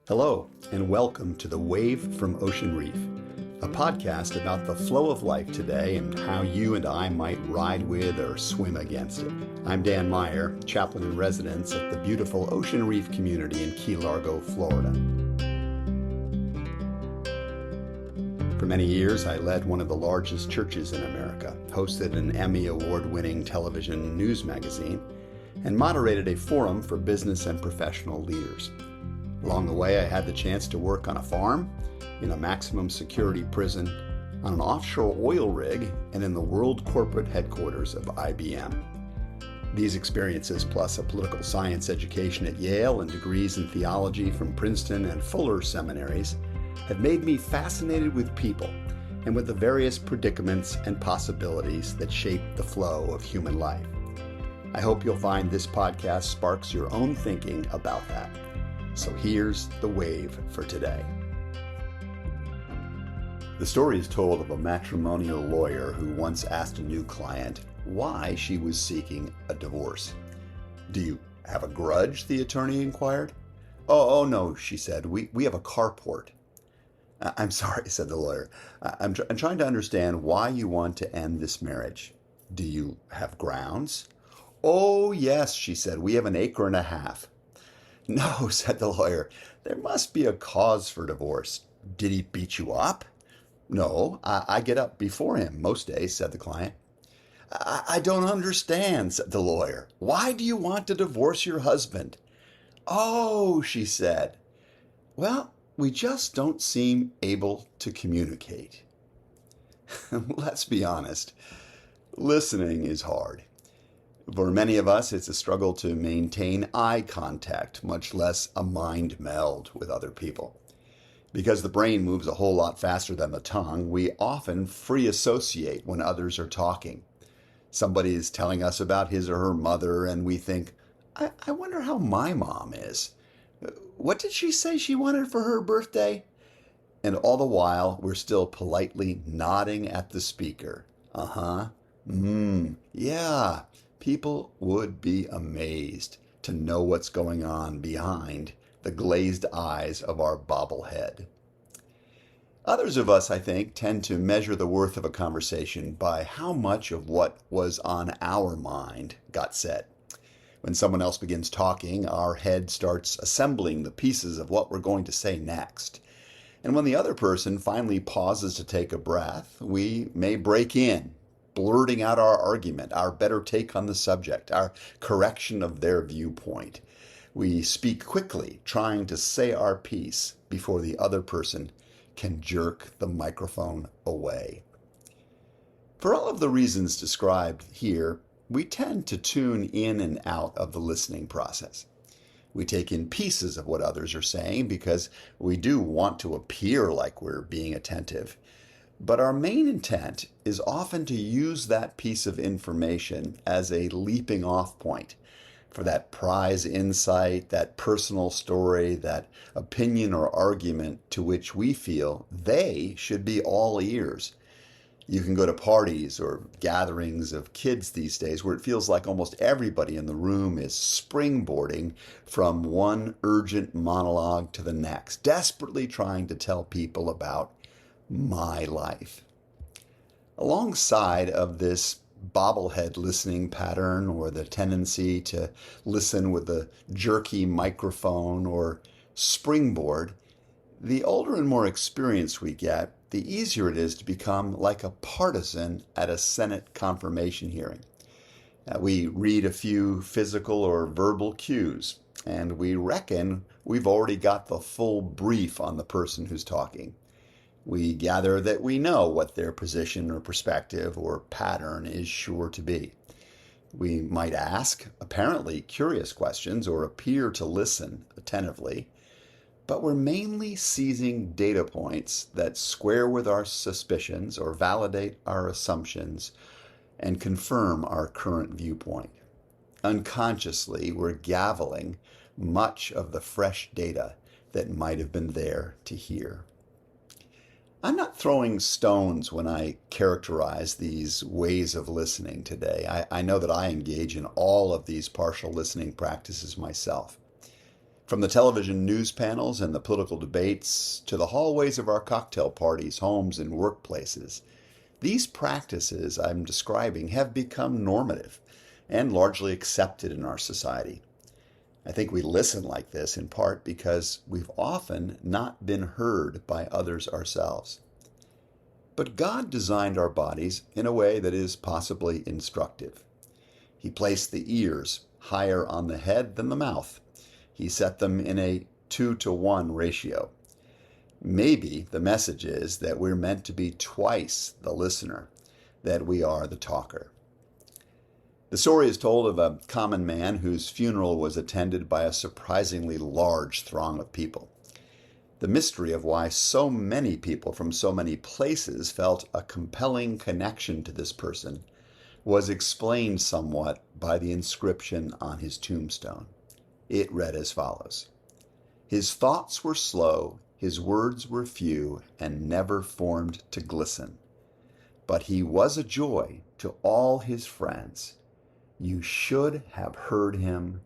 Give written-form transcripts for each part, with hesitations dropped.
Hello, and welcome to The Wave from Ocean Reef, a podcast about the flow of life today and how you and I might ride with or swim against it. I'm Dan Meyer, Chaplain-in-Residence at the beautiful Ocean Reef community in Key Largo, Florida. For many years, I led one of the largest churches in America, hosted an Emmy Award-winning television news magazine, and moderated a forum for business and professional leaders. Along the way, I had the chance to work on a farm, in a maximum security prison, on an offshore oil rig, and in the world corporate headquarters of IBM. These experiences, plus a political science education at Yale and degrees in theology from Princeton and Fuller seminaries, have made me fascinated with people and with the various predicaments and possibilities that shape the flow of human life. I hope you'll find this podcast sparks your own thinking about that. So here's the wave for today. The story is told of a matrimonial lawyer who once asked a new client why she was seeking a divorce. "Do you have a grudge?" the attorney inquired. Oh no, she said. We have a carport." "I'm sorry," said the lawyer. I'm trying to understand why you want to end this marriage. Do you have grounds?" "Oh, yes," she said. "We have an acre and a half." "No," said the lawyer. "There must be a cause for divorce. Did he beat you up?" "No, I get up before him most days," said the client. I don't understand," said the lawyer. "Why do you want to divorce your husband?" "Oh," she said. "Well, we just don't seem able to communicate." Let's be honest. Listening is hard. For many of us, it's a struggle to maintain eye contact, much less a mind meld with other people. Because the brain moves a whole lot faster than the tongue, we often free associate when others are talking. Somebody is telling us about his or her mother, and we think, I wonder how my mom is. What did she say she wanted for her birthday? And all the while, we're still politely nodding at the speaker. Yeah. People would be amazed to know what's going on behind the glazed eyes of our bobblehead. Others of us, I think, tend to measure the worth of a conversation by how much of what was on our mind got said. When someone else begins talking, our head starts assembling the pieces of what we're going to say next. And when the other person finally pauses to take a breath, we may break in, blurting out our argument, our better take on the subject, our correction of their viewpoint. We speak quickly, trying to say our piece before the other person can jerk the microphone away. For all of the reasons described here, we tend to tune in and out of the listening process. We take in pieces of what others are saying because we do want to appear like we're being attentive. But our main intent is often to use that piece of information as a leaping off point for that prize insight, that personal story, that opinion or argument to which we feel they should be all ears. You can go to parties or gatherings of kids these days where it feels like almost everybody in the room is springboarding from one urgent monologue to the next, desperately trying to tell people about my life. Alongside of this bobblehead listening pattern, or the tendency to listen with a jerky microphone or springboard, the older and more experienced we get, the easier it is to become like a partisan at a Senate confirmation hearing. We read a few physical or verbal cues, and we reckon we've already got the full brief on the person who's talking. We gather that we know what their position or perspective or pattern is sure to be. We might ask apparently curious questions or appear to listen attentively, but we're mainly seizing data points that square with our suspicions or validate our assumptions and confirm our current viewpoint. Unconsciously, we're gaveling much of the fresh data that might have been there to hear. I'm not throwing stones when I characterize these ways of listening today. I know that I engage in all of these partial listening practices myself. From the television news panels and the political debates to the hallways of our cocktail parties, homes, and workplaces, these practices I'm describing have become normative and largely accepted in our society. I think we listen like this in part because we've often not been heard by others ourselves. But God designed our bodies in a way that is possibly instructive. He placed the ears higher on the head than the mouth. He set them in a 2-to-1 ratio. Maybe the message is that we're meant to be twice the listener, that we are the talker. The story is told of a common man whose funeral was attended by a surprisingly large throng of people. The mystery of why so many people from so many places felt a compelling connection to this person was explained somewhat by the inscription on his tombstone. It read as follows: "His thoughts were slow, his words were few, and never formed to glisten. But he was a joy to all his friends. You should have heard him.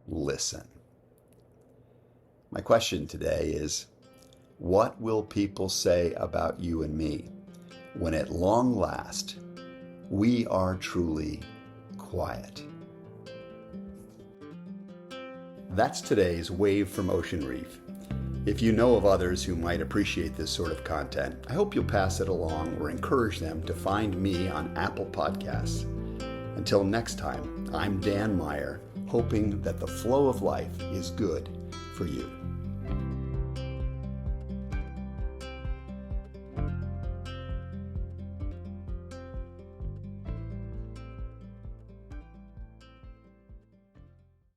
Listen." My question today is, what will people say about you and me when at long last we are truly quiet? That's today's Wave from Ocean Reef. If you know of others who might appreciate this sort of content, I hope you'll pass it along or encourage them to find me on Apple Podcasts. Until next time, I'm Dan Meyer, hoping that the flow of life is good for you.